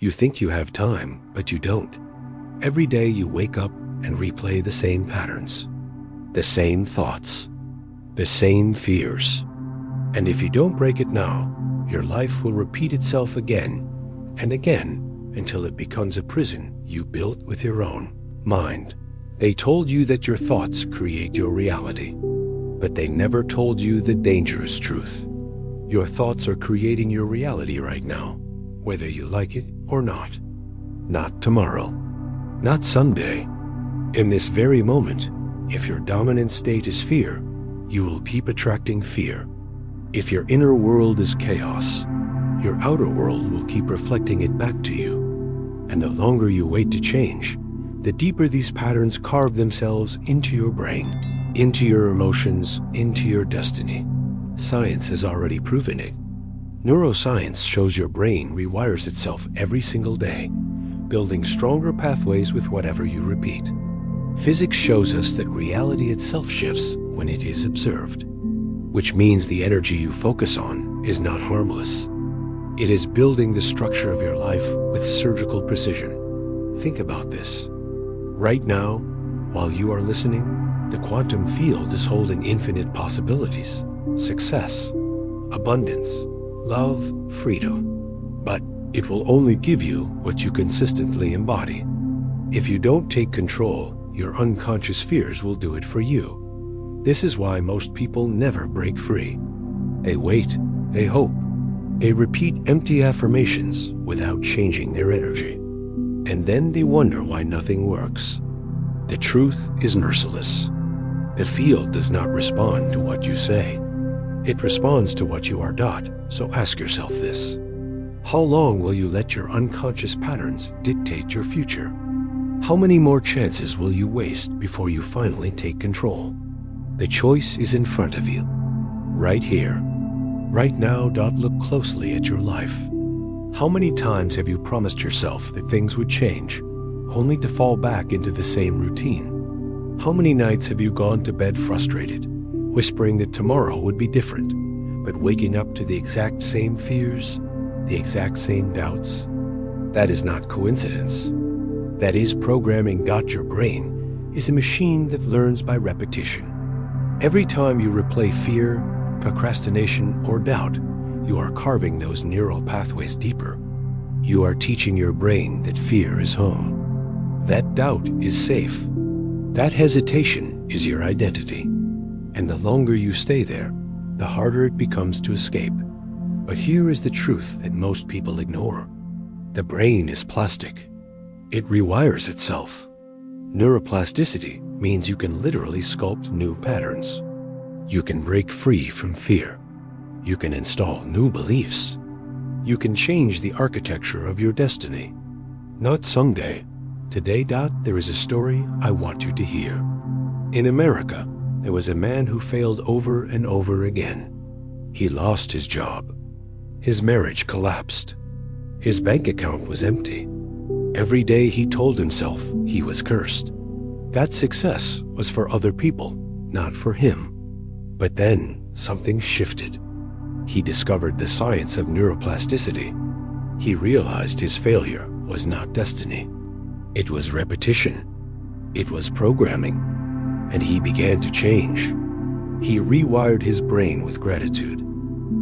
You think you have time, but you don't. Every day you wake up and replay the same patterns, the same thoughts, the same fears. And if you don't break it now, your life will repeat itself again and again until it becomes a prison you built with your own mind. They told you that your thoughts create your reality, but they never told you the dangerous truth. Your thoughts are creating your reality right now, whether you like it or not. Not tomorrow, not someday. In this very moment, if your dominant state is fear, you will keep attracting fear. If your inner world is chaos, your outer world will keep reflecting it back to you. And the longer you wait to change, the deeper these patterns carve themselves into your brain, into your emotions, into your destiny. Science has already proven it. Neuroscience shows your brain rewires itself every single day, building stronger pathways with whatever you repeat. Physics shows us that reality itself shifts when it is observed, which means the energy you focus on is not harmless. It is building the structure of your life with surgical precision. Think about this. Right now, while you are listening, the quantum field is holding infinite possibilities, success, abundance, love, freedom. But it will only give you what you consistently embody. If you don't take control, your unconscious fears will do it for you. This is why most people never break free. They wait, they hope, they repeat empty affirmations without changing their energy. And then they wonder why nothing works. The truth is merciless. The field does not respond to what you say. It responds to what you are not. So ask yourself this. How long will you let your unconscious patterns dictate your future? How many more chances will you waste before you finally take control? The choice is in front of you, right here, right now. Look closely at your life. How many times have you promised yourself that things would change, only to fall back into the same routine? How many nights have you gone to bed frustrated, whispering that tomorrow would be different, but waking up to the exact same fears, the exact same doubts? That is not coincidence. That is programming. Your brain is a machine that learns by repetition. Every time you replay fear, procrastination, or doubt, you are carving those neural pathways deeper. You are teaching your brain that fear is home, that doubt is safe, that hesitation is your identity. And the longer you stay there, the harder it becomes to escape. But here is the truth that most people ignore. The brain is plastic. It rewires itself. Neuroplasticity means you can literally sculpt new patterns. You can break free from fear. You can install new beliefs. You can change the architecture of your destiny. Not someday. Today. There is a story I want you to hear. In America, there was a man who failed over and over again. He lost his job. His marriage collapsed. His bank account was empty. Every day he told himself he was cursed. That success was for other people, not for him. But then something shifted. He discovered the science of neuroplasticity. He realized his failure was not destiny. It was repetition. It was programming. And he began to change. He rewired his brain with gratitude.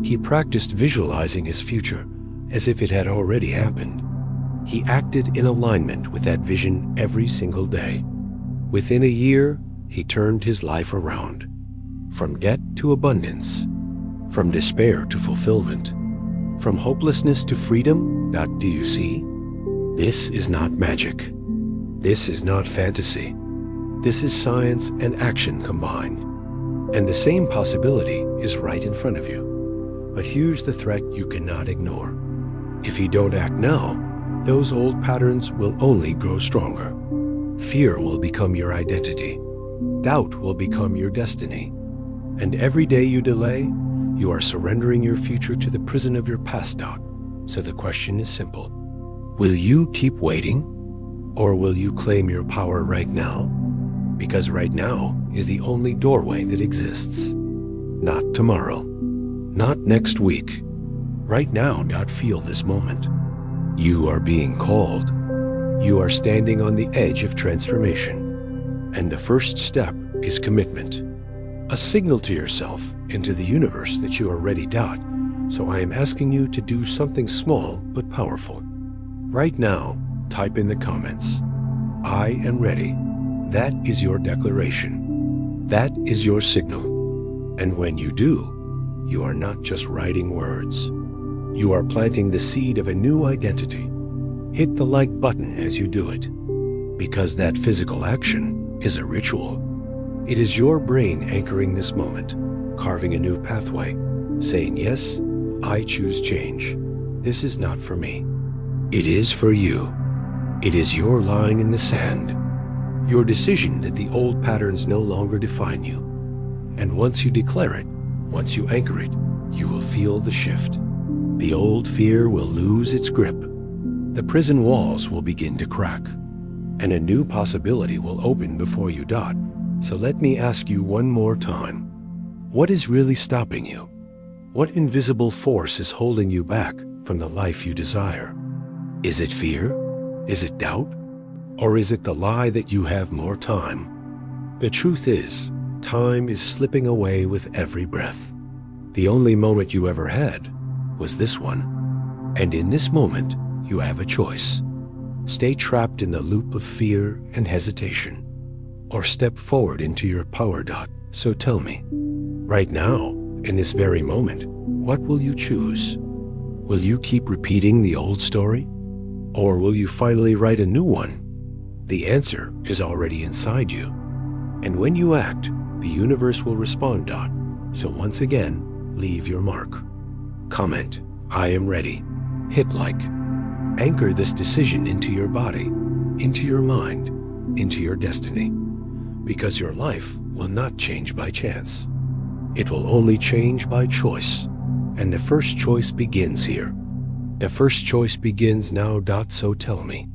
He practiced visualizing his future as if it had already happened. He acted in alignment with that vision every single day. Within a year, he turned his life around. From debt to abundance. From despair to fulfillment. From hopelessness to freedom. Do you see? This is not magic. This is not fantasy. This is science and action combined. And the same possibility is right in front of you. But here's the threat you cannot ignore. If you don't act now, those old patterns will only grow stronger. Fear will become your identity. Doubt will become your destiny. And every day you delay, you are surrendering your future to the prison of your past. So the question is simple. Will you keep waiting? Or will you claim your power right now? Because right now is the only doorway that exists. Not tomorrow. Not next week. Right now. Feel this moment. You are being called. You are standing on the edge of transformation. And the first step is commitment. A signal to yourself and to the universe that you are ready. So I am asking you to do something small but powerful. Right now, type in the comments, "I am ready." That is your declaration. That is your signal. And when you do, you are not just writing words. You are planting the seed of a new identity. Hit the like button as you do it, because that physical action is a ritual. It is your brain anchoring this moment, carving a new pathway, saying, "Yes, I choose change. This is not for me. It is for you." It is your line in the sand, your decision that the old patterns no longer define you. And once you declare it, once you anchor it, you will feel the shift. The old fear will lose its grip. The prison walls will begin to crack, and a new possibility will open before you. So let me ask you one more time. What is really stopping you? What invisible force is holding you back from the life you desire? Is it fear? Is it doubt? Or is it the lie that you have more time? The truth is, time is slipping away with every breath. The only moment you ever had was this one. And in this moment, you have a choice. Stay trapped in the loop of fear and hesitation, or step forward into your power. So tell me, right now, in this very moment, what will you choose? Will you keep repeating the old story? Or will you finally write a new one? The answer is already inside you. And when you act, the universe will respond. So once again, leave your mark. Comment, "I am ready." Hit like. Anchor this decision into your body, into your mind, into your destiny. Because your life will not change by chance. It will only change by choice. And the first choice begins here. The first choice begins now. So tell me,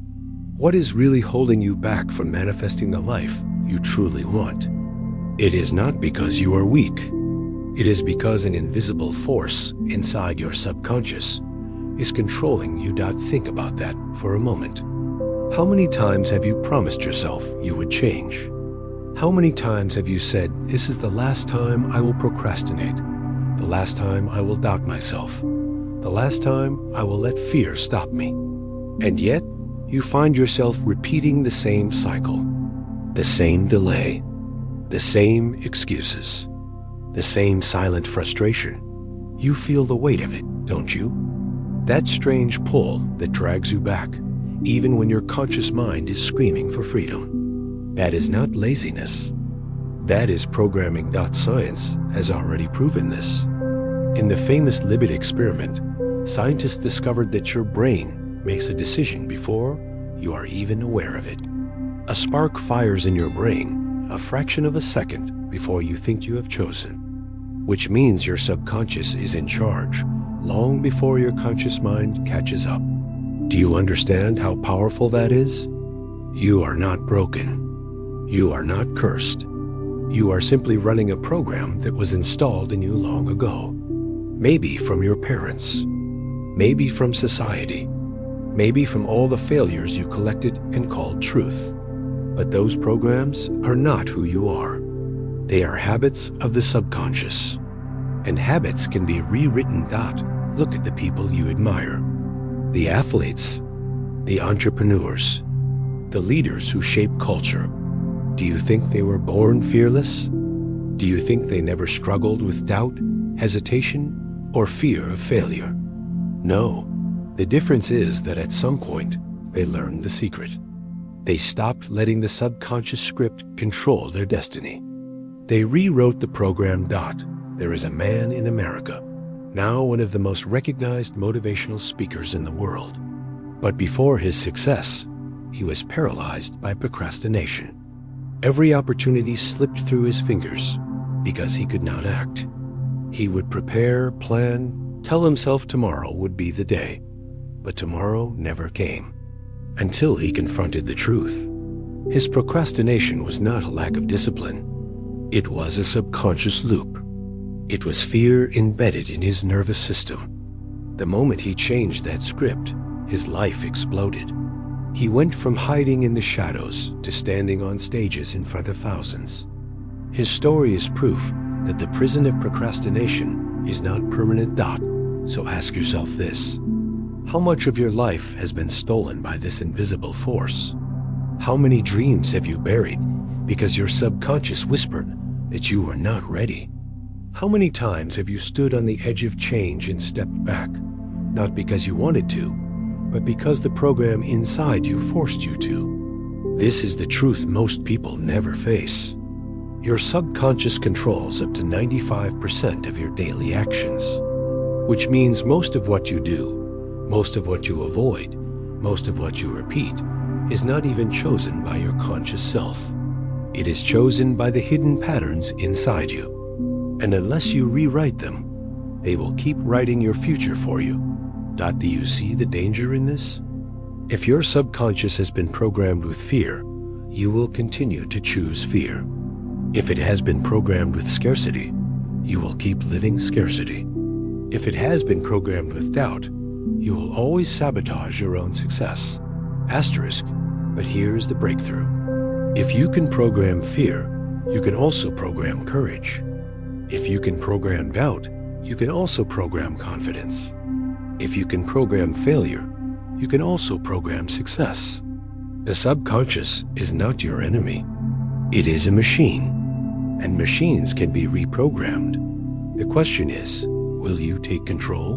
what is really holding you back from manifesting the life you truly want? It is not because you are weak. It is because an invisible force inside your subconscious is controlling you. Think about that for a moment. How many times have you promised yourself you would change? How many times have you said, "This is the last time I will procrastinate, the last time I will doubt myself, the last time I will let fear stop me"? And yet, you find yourself repeating the same cycle, the same delay, the same excuses, the same silent frustration. You feel the weight of it, don't you? That strange pull that drags you back, even when your conscious mind is screaming for freedom. That is not laziness. That is programming. Science has already proven this. In the famous Libet experiment, scientists discovered that your brain makes a decision before you are even aware of it. A spark fires in your brain a fraction of a second before you think you have chosen, which means your subconscious is in charge long before your conscious mind catches up. Do you understand how powerful that is? You are not broken. You are not cursed. You are simply running a program that was installed in you long ago. Maybe from your parents. Maybe from society. Maybe from all the failures you collected and called truth. But those programs are not who you are. They are habits of the subconscious. And habits can be rewritten. Look at the people you admire. The athletes, the entrepreneurs, the leaders who shape culture. Do you think they were born fearless? Do you think they never struggled with doubt, hesitation, or fear of failure? No. The difference is that at some point, they learned the secret. They stopped letting the subconscious script control their destiny. They rewrote the program. There is a man in America, now one of the most recognized motivational speakers in the world. But before his success, he was paralyzed by procrastination. Every opportunity slipped through his fingers because he could not act. He would prepare, plan, tell himself tomorrow would be the day, but tomorrow never came until he confronted the truth. His procrastination was not a lack of discipline. It was a subconscious loop. It was fear embedded in his nervous system. The moment he changed that script, his life exploded. He went from hiding in the shadows to standing on stages in front of thousands. His story is proof that the prison of procrastination is not permanent. So ask yourself this: how much of your life has been stolen by this invisible force? How many dreams have you buried because your subconscious whispered that you were not ready? How many times have you stood on the edge of change and stepped back, not because you wanted to, but because the program inside you forced you to? This is the truth most people never face. Your subconscious controls up to 95% of your daily actions, which means most of what you do, most of what you avoid, most of what you repeat, is not even chosen by your conscious self. It is chosen by the hidden patterns inside you. And unless you rewrite them, they will keep writing your future for you. Do you see the danger in this? If your subconscious has been programmed with fear, you will continue to choose fear. If it has been programmed with scarcity, you will keep living scarcity. If it has been programmed with doubt, you will always sabotage your own success. Asterisk, but here's the breakthrough. If you can program fear, you can also program courage. If you can program doubt, you can also program confidence. If you can program failure, you can also program success. The subconscious is not your enemy. It is a machine, and machines can be reprogrammed. The question is, will you take control?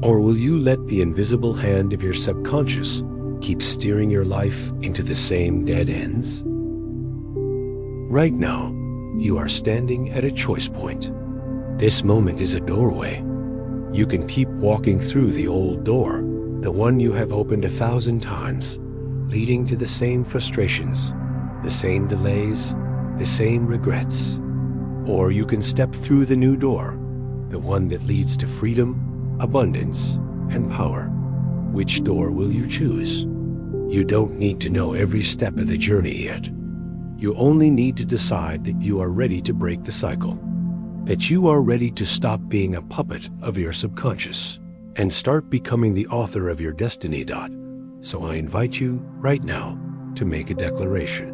Or will you let the invisible hand of your subconscious keep steering your life into the same dead ends? Right now, you are standing at a choice point. This moment is a doorway. You can keep walking through the old door, the one you have opened 1,000 times, leading to the same frustrations, the same delays, the same regrets. Or you can step through the new door, the one that leads to freedom, abundance, and power. Which door will you choose? You don't need to know every step of the journey yet. You only need to decide that you are ready to break the cycle, that you are ready to stop being a puppet of your subconscious and start becoming the author of your destiny. So I invite you right now to make a declaration.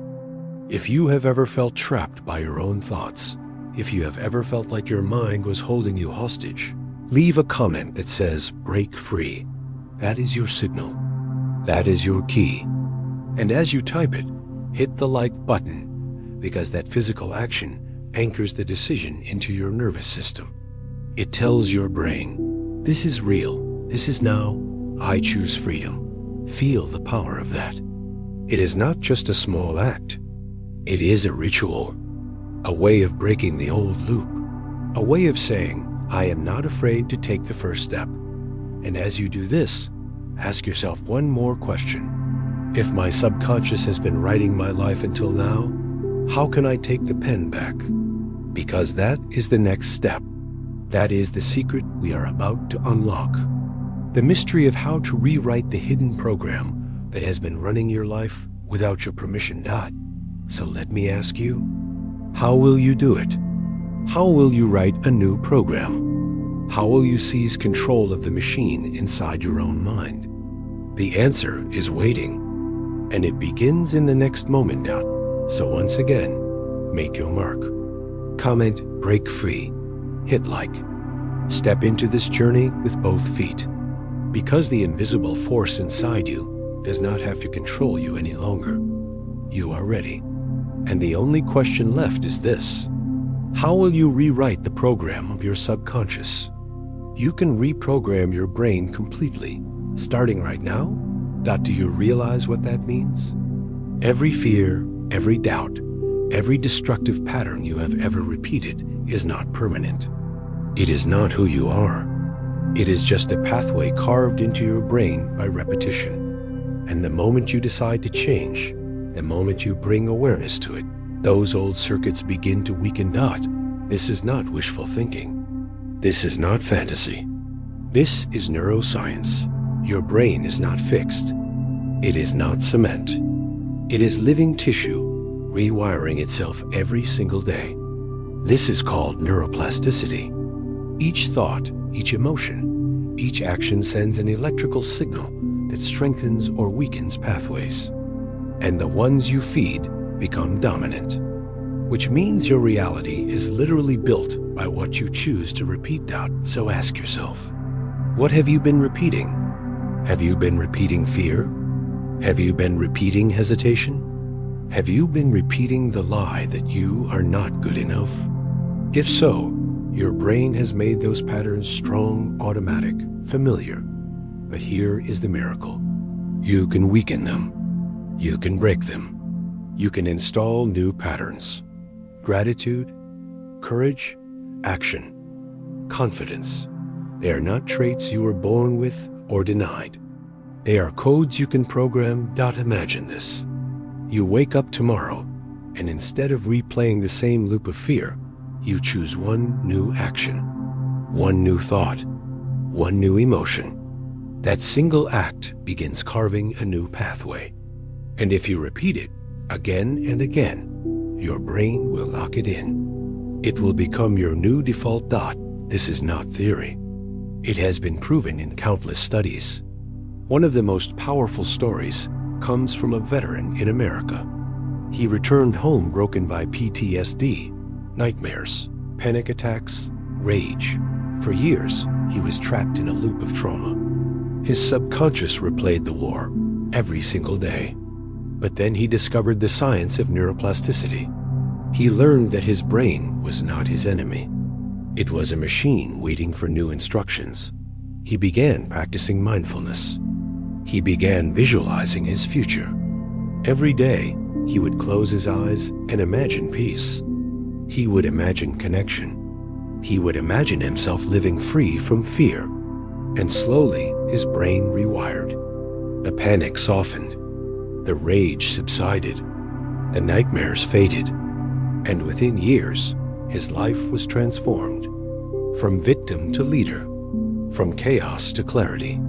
If you have ever felt trapped by your own thoughts, if you have ever felt like your mind was holding you hostage, leave a comment that says "break free." That is your signal. That is your key. And as you type it, hit the like button, because that physical action anchors the decision into your nervous system. It tells your brain, this is real, this is now, I choose freedom. Feel the power of that. It is not just a small act. It is a ritual, a way of breaking the old loop, a way of saying, I am not afraid to take the first step. And as you do this, ask yourself one more question. If my subconscious has been writing my life until now, how can I take the pen back? Because that is the next step. That is the secret we are about to unlock. The mystery of how to rewrite the hidden program that has been running your life without your permission. So let me ask you, how will you do it? How will you write a new program? How will you seize control of the machine inside your own mind? The answer is waiting. And it begins in the next moment. So once again, make your mark. Comment, break free, hit like. Step into this journey with both feet. Because the invisible force inside you does not have to control you any longer. You are ready. And the only question left is this: how will you rewrite the program of your subconscious? You can reprogram your brain completely, starting right now. Do you realize what that means? Every fear, every doubt, every destructive pattern you have ever repeated is not permanent. It is not who you are. It is just a pathway carved into your brain by repetition. And the moment you decide to change, the moment you bring awareness to it, those old circuits begin to weaken. This is not wishful thinking. This is not fantasy. This is neuroscience. Your brain is not fixed. It is not cement. It is living tissue, rewiring itself every single day. This is called neuroplasticity. Each thought, each emotion, each action sends an electrical signal that strengthens or weakens pathways. And the ones you feed become dominant, which means your reality is literally built by what you choose to repeat. So ask yourself, what have you been repeating? Have you been repeating fear? Have you been repeating hesitation? Have you been repeating the lie that you are not good enough? If so, your brain has made those patterns strong, automatic, familiar. But here is the miracle. You can weaken them. You can break them. You can install new patterns. Gratitude, courage, action, confidence. They are not traits you were born with or denied. They are codes you can program. Imagine this. You wake up tomorrow, and instead of replaying the same loop of fear, you choose one new action, one new thought, one new emotion. That single act begins carving a new pathway. And if you repeat it again and again, your brain will lock it in. It will become your new default. This is not theory. It has been proven in countless studies. One of the most powerful stories comes from a veteran in America. He returned home broken by PTSD, nightmares, panic attacks, rage. For years, he was trapped in a loop of trauma. His subconscious replayed the war every single day. But then he discovered the science of neuroplasticity. He learned that his brain was not his enemy. It was a machine waiting for new instructions. He began practicing mindfulness. He began visualizing his future. Every day, he would close his eyes and imagine peace. He would imagine connection. He would imagine himself living free from fear. And slowly, his brain rewired. The panic softened. The rage subsided. The nightmares faded. And within years, his life was transformed. From victim to leader. From chaos to clarity.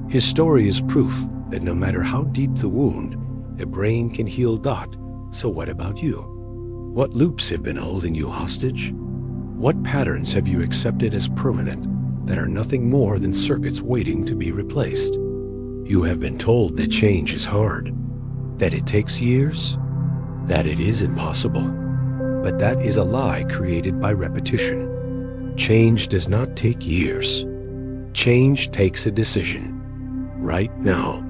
His story is proof that no matter how deep the wound, the brain can heal. So what about you? What loops have been holding you hostage? What patterns have you accepted as permanent that are nothing more than circuits waiting to be replaced? You have been told that change is hard, that it takes years, that it is impossible. But that is a lie created by repetition. Change does not take years. Change takes a decision. Right now.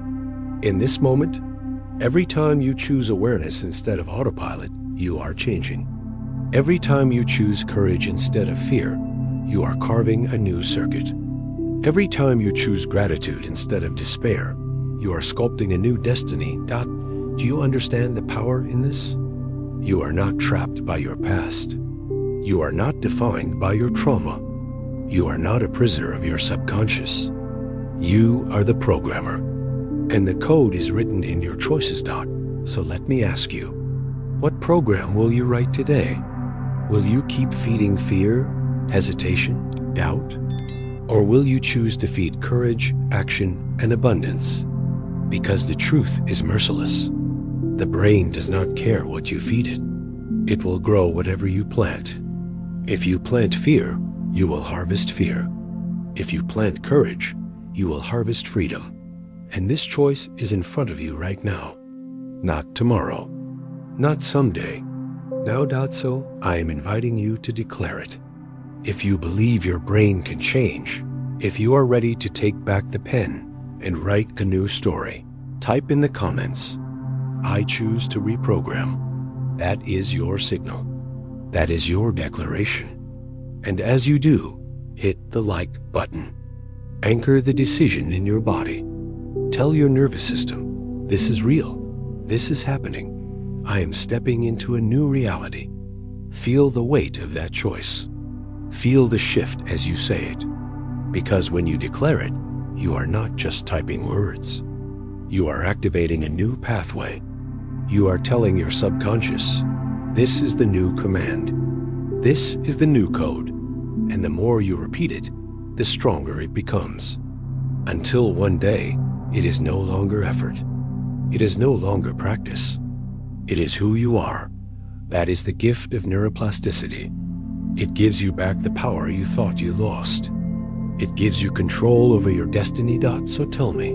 In this moment, every time you choose awareness instead of autopilot, you are changing. Every time you choose courage instead of fear, you are carving a new circuit. Every time you choose gratitude instead of despair, you are sculpting a new destiny. Do you understand the power in this? You are not trapped by your past. You are not defined by your trauma. You are not a prisoner of your subconscious. You are the programmer. And the code is written in your choices. So let me ask you, what program will you write today? Will you keep feeding fear, hesitation, doubt? Or will you choose to feed courage, action, and abundance? Because the truth is merciless. The brain does not care what you feed it. It will grow whatever you plant. If you plant fear, you will harvest fear. If you plant courage, you will harvest freedom. And this choice is in front of you right now. Not tomorrow. Not someday. Now, so I am inviting you to declare it. If you believe your brain can change, if you are ready to take back the pen and write a new story, type in the comments, I choose to reprogram. That is your signal. That is your declaration. And as you do, hit the like button. Anchor the decision in your body. Tell your nervous system, this is real. This is happening. I am stepping into a new reality. Feel the weight of that choice. Feel the shift as you say it. Because when you declare it, you are not just typing words. You are activating a new pathway. You are telling your subconscious, this is the new command. This is the new code. And the more you repeat it, the stronger it becomes. Until one day, it is no longer effort. It is no longer practice. It is who you are. That is the gift of neuroplasticity. It gives you back the power you thought you lost. It gives you control over your destiny. So tell me,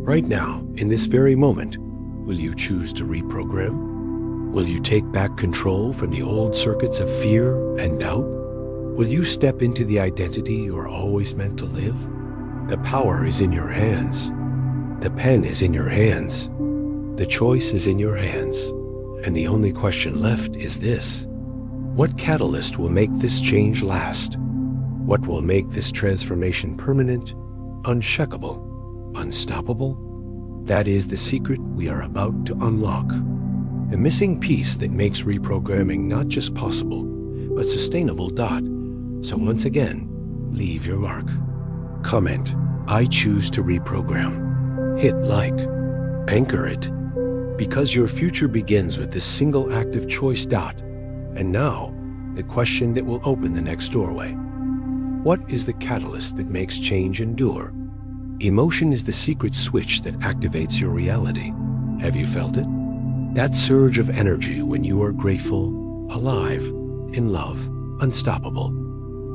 Right now, in this very moment, will you choose to reprogram? Will you take back control from the old circuits of fear and doubt? Will you step into the identity you are always meant to live? The power is in your hands. The pen is in your hands. The choice is in your hands. And the only question left is this: what catalyst will make this change last? What will make this transformation permanent, unshakable, unstoppable? That is the secret we are about to unlock. The missing piece that makes reprogramming not just possible, but sustainable. So once again, leave your mark. Comment, "I choose to reprogram." Hit like. Anchor it. Because your future begins with this single act of choice. And now, the question that will open the next doorway. What is the catalyst that makes change endure? Emotion is the secret switch that activates your reality. Have you felt it? That surge of energy when you are grateful, alive, in love, unstoppable.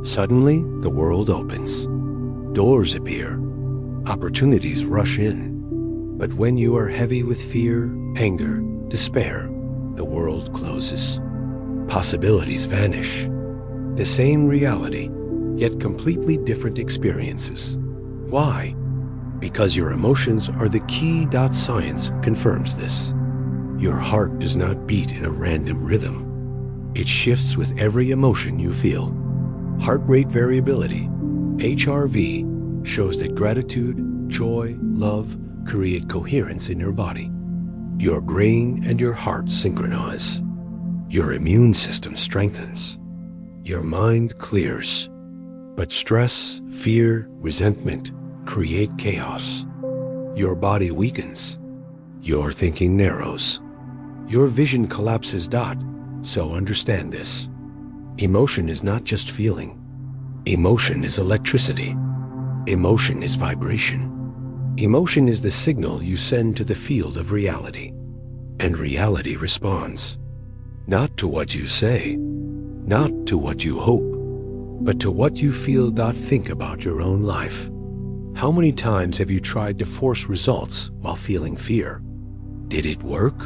Suddenly, the world opens. Doors appear. Opportunities rush in. But when you are heavy with fear, anger, despair, the world closes. Possibilities vanish. The same reality, yet completely different experiences. Why? Because your emotions are the key. Science confirms this. Your heart does not beat in a random rhythm. It shifts with every emotion you feel. Heart rate variability, HRV, shows that gratitude, joy, love create coherence in your body. Your brain and your heart synchronize. Your immune system strengthens. Your mind clears. But stress, fear, resentment create chaos. Your body weakens. Your thinking narrows. Your vision collapses. So understand this. Emotion is not just feeling. Emotion is electricity. Emotion is vibration. Emotion is the signal you send to the field of reality. And reality responds. Not to what you say, not to what you hope, but to what you feel. Think about your own life. How many times have you tried to force results while feeling fear? Did it work?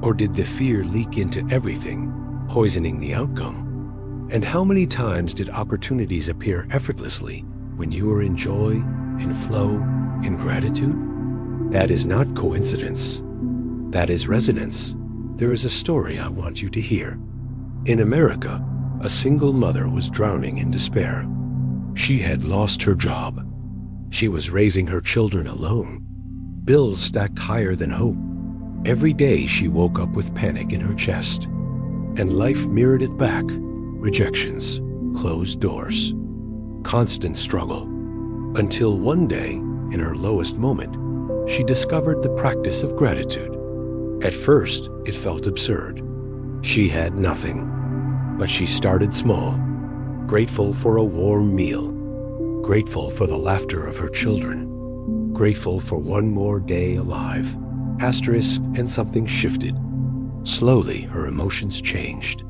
Or did the fear leak into everything, poisoning the outcome? And how many times did opportunities appear effortlessly when you were in joy, in flow, in gratitude? That is not coincidence. That is resonance. There is a story I want you to hear. In America, a single mother was drowning in despair. She had lost her job. She was raising her children alone. Bills stacked higher than hope. Every day she woke up with panic in her chest. And life mirrored it back. Rejections, closed doors, constant struggle. Until one day, in her lowest moment, she discovered the practice of gratitude. At first, it felt absurd. She had nothing. But she started small, grateful for a warm meal, grateful for the laughter of her children, grateful for one more day alive. Asterisk, and something shifted. Slowly, her emotions changed.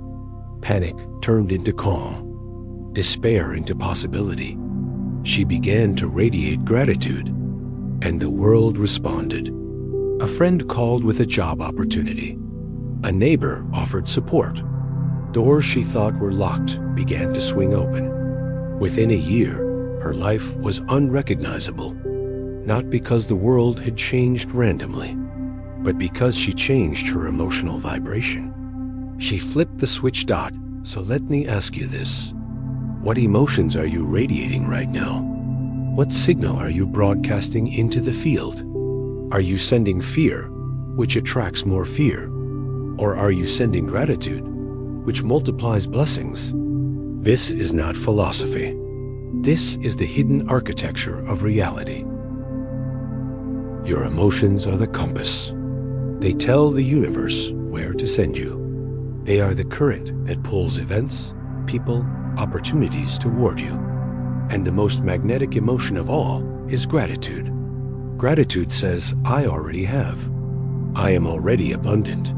Panic turned into calm, despair into possibility. She began to radiate gratitude, and the world responded. A friend called with a job opportunity. A neighbor offered support. Doors she thought were locked began to swing open. Within a year, her life was unrecognizable, not because the world had changed randomly, but because she changed her emotional vibration. She flipped the switch. So let me ask you this. What emotions are you radiating right now? What signal are you broadcasting into the field? Are you sending fear, which attracts more fear? Or are you sending gratitude, which multiplies blessings? This is not philosophy. This is the hidden architecture of reality. Your emotions are the compass. They tell the universe where to send you. They are the current that pulls events, people, opportunities toward you. And the most magnetic emotion of all is gratitude. Gratitude says, I already have. I am already abundant.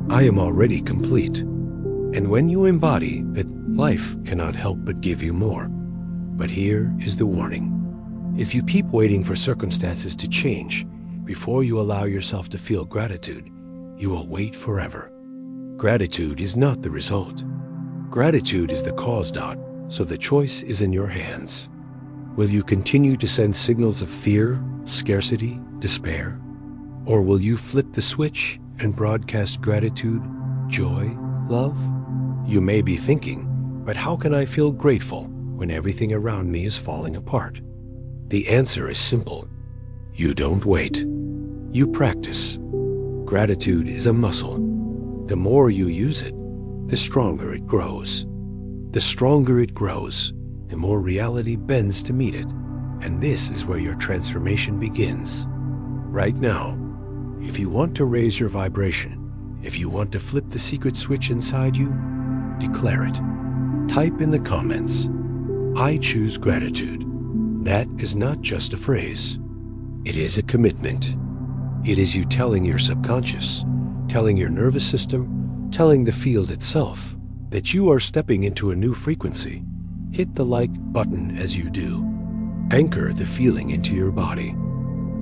I am already complete. And when you embody that, life cannot help but give you more. But here is the warning. If you keep waiting for circumstances to change, before you allow yourself to feel gratitude, you will wait forever. Gratitude is not the result. Gratitude is the cause, so the choice is in your hands. Will you continue to send signals of fear, scarcity, despair? Or will you flip the switch and broadcast gratitude, joy, love? You may be thinking, but how can I feel grateful when everything around me is falling apart? The answer is simple. You don't wait. You practice. Gratitude is a muscle. The more you use it, the stronger it grows. The stronger it grows, the more reality bends to meet it. And this is where your transformation begins. Right now, if you want to raise your vibration, if you want to flip the secret switch inside you, declare it. Type in the comments, I choose gratitude. That is not just a phrase. It is a commitment. It is you telling your subconscious, telling your nervous system, telling the field itself that you are stepping into a new frequency. Hit the like button as you do. Anchor the feeling into your body.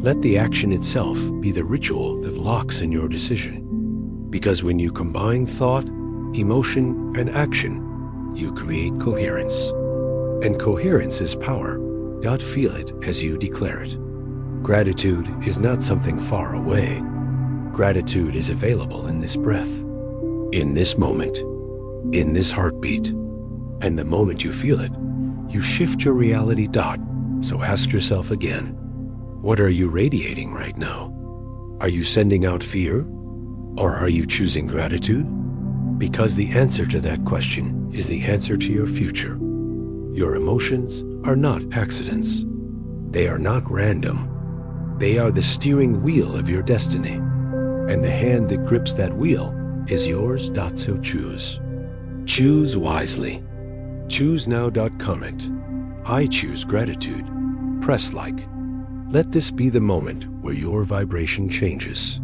Let the action itself be the ritual that locks in your decision. Because when you combine thought, emotion, and action, you create coherence. And coherence is power. Feel it as you declare it. Gratitude is not something far away. Gratitude is available in this breath, in this moment, in this heartbeat. And the moment you feel it, you shift your reality. So ask yourself again, what are you radiating right now? Are you sending out fear? Or are you choosing gratitude? Because the answer to that question is the answer to your future. Your emotions are not accidents. They are not random. They are the steering wheel of your destiny. And the hand that grips that wheel is yours. So choose. Choose wisely. Choose now. Comment. I choose gratitude. Press like. Let this be the moment where your vibration changes,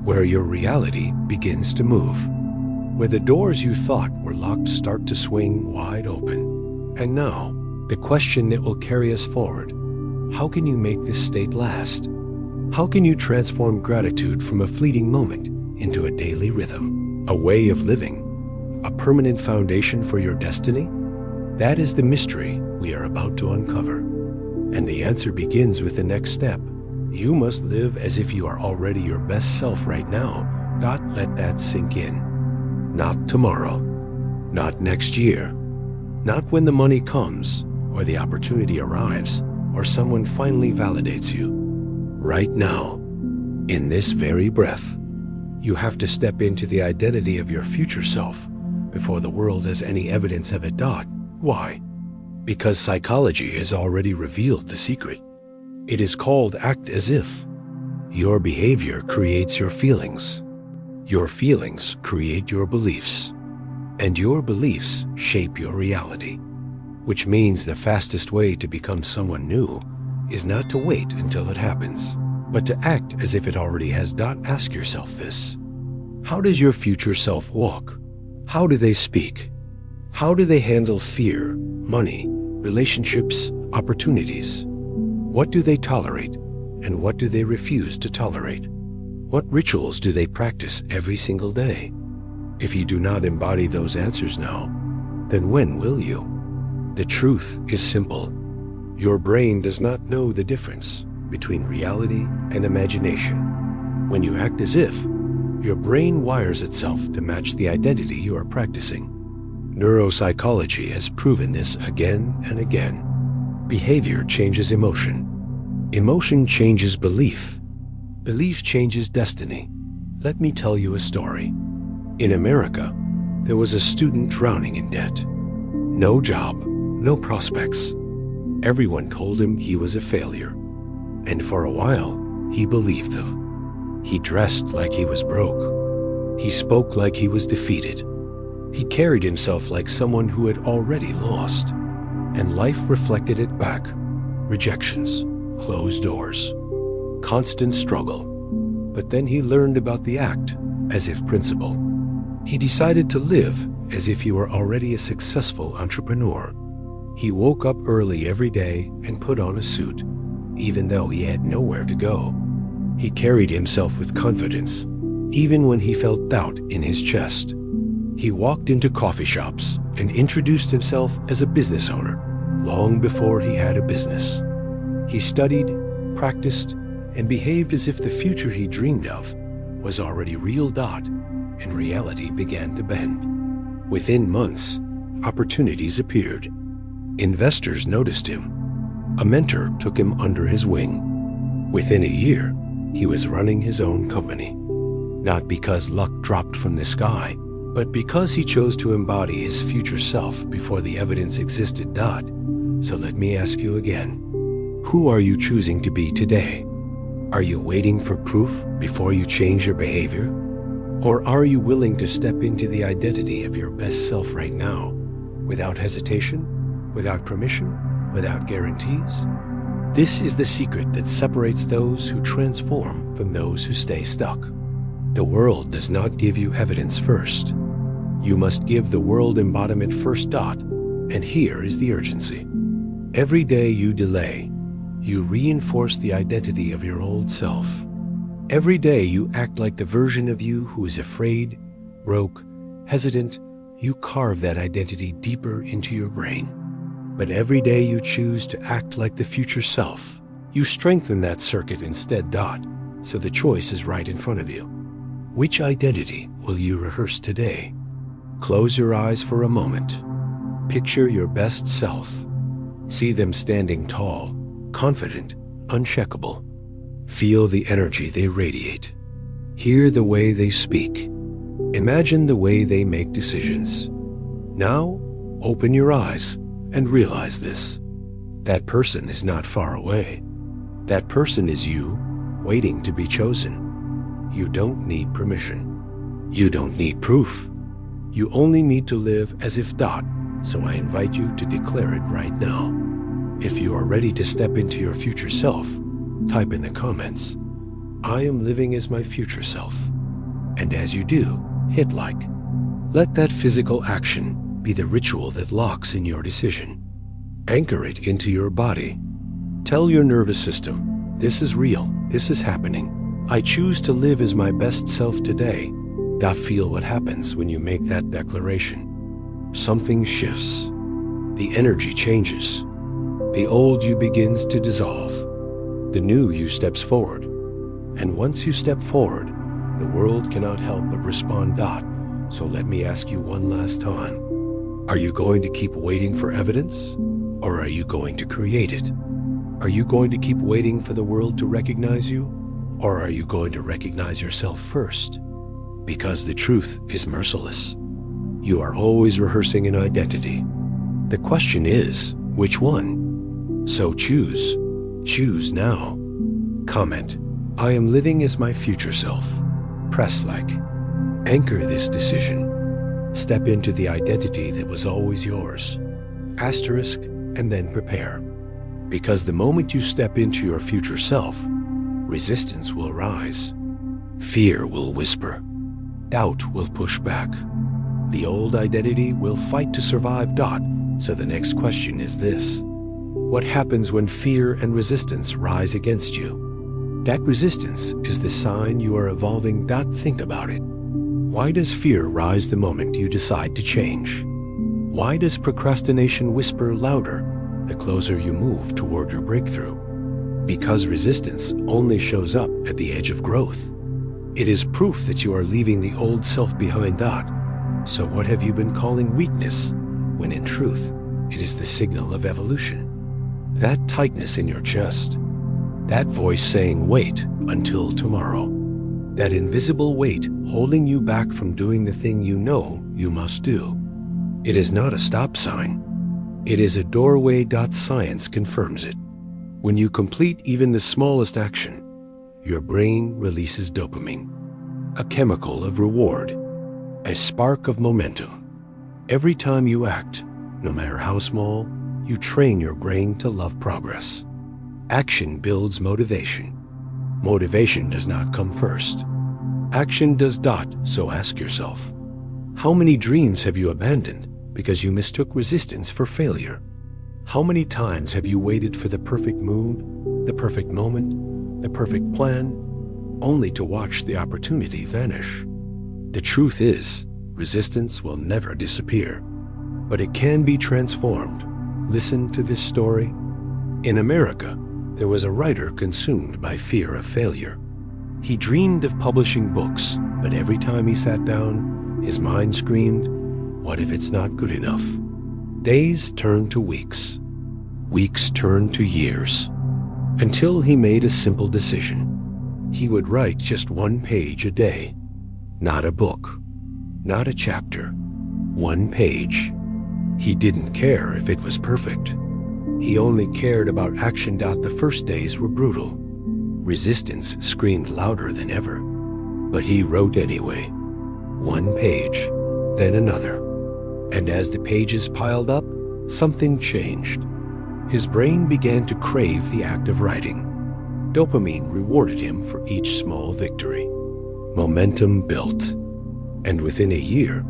where your reality begins to move, where the doors you thought were locked start to swing wide open. And now, the question that will carry us forward: how can you make this state last? How can you transform gratitude from a fleeting moment into a daily rhythm, a way of living, a permanent foundation for your destiny? That is the mystery we are about to uncover. And the answer begins with the next step. You must live as if you are already your best self right now. Let that sink in. Not tomorrow, not next year, not when the money comes, or the opportunity arrives, or someone finally validates you. Right now, in this very breath, you have to step into the identity of your future self before the world has any evidence of it. Why? Because psychology has already revealed the secret. It is called act as if. Your behavior creates your feelings. Your feelings create your beliefs. And your beliefs shape your reality. Which means the fastest way to become someone new is not to wait until it happens, but to act as if it already has. Ask yourself this. How does your future self walk? How do they speak? How do they handle fear, money, relationships, opportunities? What do they tolerate, and what do they refuse to tolerate? What rituals do they practice every single day? If you do not embody those answers now, then when will you? The truth is simple. Your brain does not know the difference between reality and imagination. When you act as if, your brain wires itself to match the identity you are practicing. Neuropsychology has proven this again and again. Behavior changes emotion. Emotion changes belief. Belief changes destiny. Let me tell you a story. In America, there was a student drowning in debt. No job, no prospects. Everyone told him he was a failure. And for a while, he believed them. He dressed like he was broke. He spoke like he was defeated. He carried himself like someone who had already lost. And life reflected it back. Rejections, closed doors, constant struggle. But then he learned about the act as if principle. He decided to live as if he were already a successful entrepreneur. He woke up early every day and put on a suit, even though he had nowhere to go. He carried himself with confidence, even when he felt doubt in his chest. He walked into coffee shops and introduced himself as a business owner long before he had a business. He studied, practiced, and behaved as if the future he dreamed of was already real. And reality began to bend. Within months, opportunities appeared. Investors noticed him. A mentor took him under his wing. Within a year, he was running his own company. Not because luck dropped from the sky, but because he chose to embody his future self before the evidence existed. So let me ask you again, who are you choosing to be today? Are you waiting for proof before you change your behavior? Or are you willing to step into the identity of your best self right now, without hesitation, without permission, without guarantees? This is the secret that separates those who transform from those who stay stuck. The world does not give you evidence first. You must give the world embodiment first. And here is the urgency. Every day you delay, you reinforce the identity of your old self. Every day you act like the version of you who is afraid, broke, hesitant. You carve that identity deeper into your brain. But every day you choose to act like the future self, you strengthen that circuit instead. So the choice is right in front of you. Which identity will you rehearse today? Close your eyes for a moment. Picture your best self. See them standing tall, confident, uncheckable. Feel the energy they radiate. Hear the way they speak. Imagine the way they make decisions. Now, open your eyes and realize this. That person is not far away. That person is you, waiting to be chosen. You don't need permission. You don't need proof. You only need to live as if. So I invite you to declare it right now. If you are ready to step into your future self, type in the comments, "I am living as my future self." And as you do, hit like. Let that physical action be the ritual that locks in your decision. Anchor it into your body. Tell your nervous system, this is real, this is happening. I choose to live as my best self today. Feel what happens when you make that declaration. Something shifts. The energy changes. The old you begins to dissolve. The new you steps forward. And once you step forward, the world cannot help but respond. So let me ask you one last time. Are you going to keep waiting for evidence? Or are you going to create it? Are you going to keep waiting for the world to recognize you? Or are you going to recognize yourself first? Because the truth is merciless. You are always rehearsing an identity. The question is, which one? So choose. Choose now. Comment, I am living as my future self. Press like. Anchor this decision. Step into the identity that was always yours. Asterisk, and then prepare. Because the moment you step into your future self, resistance will rise. Fear will whisper. Doubt will push back. The old identity will fight to survive. So the next question is this. What happens when fear and resistance rise against you? That resistance is the sign you are evolving. Think about it. Why does fear rise the moment you decide to change? Why does procrastination whisper louder the closer you move toward your breakthrough? Because resistance only shows up at the edge of growth. It is proof that you are leaving the old self behind. So what have you been calling weakness, when in truth, it is the signal of evolution? That tightness in your chest, that voice saying wait until tomorrow, that invisible weight holding you back from doing the thing you know you must do. It is not a stop sign. It is a doorway. Science confirms it. When you complete even the smallest action, your brain releases dopamine, a chemical of reward, a spark of momentum. Every time you act, no matter how small, you train your brain to love progress. Action builds motivation. Motivation does not come first. Action does. So ask yourself, how many dreams have you abandoned because you mistook resistance for failure? How many times have you waited for the perfect move, the perfect moment, the perfect plan, only to watch the opportunity vanish. The truth is, resistance will never disappear, but it can be transformed. Listen to this story. In America, there was a writer consumed by fear of failure. He dreamed of publishing books, but every time he sat down, his mind screamed, "What if it's not good enough?" Days turned to weeks. Weeks turned to years, until he made a simple decision. He would write just 1 page a day. Not a book, not a chapter, 1 page. He didn't care if it was perfect. He only cared about action. The first days were brutal. Resistance screamed louder than ever, but he wrote anyway. 1 page, then another. And as the pages piled up, something changed. His brain began to crave the act of writing. Dopamine rewarded him for each small victory. Momentum built, and within a year,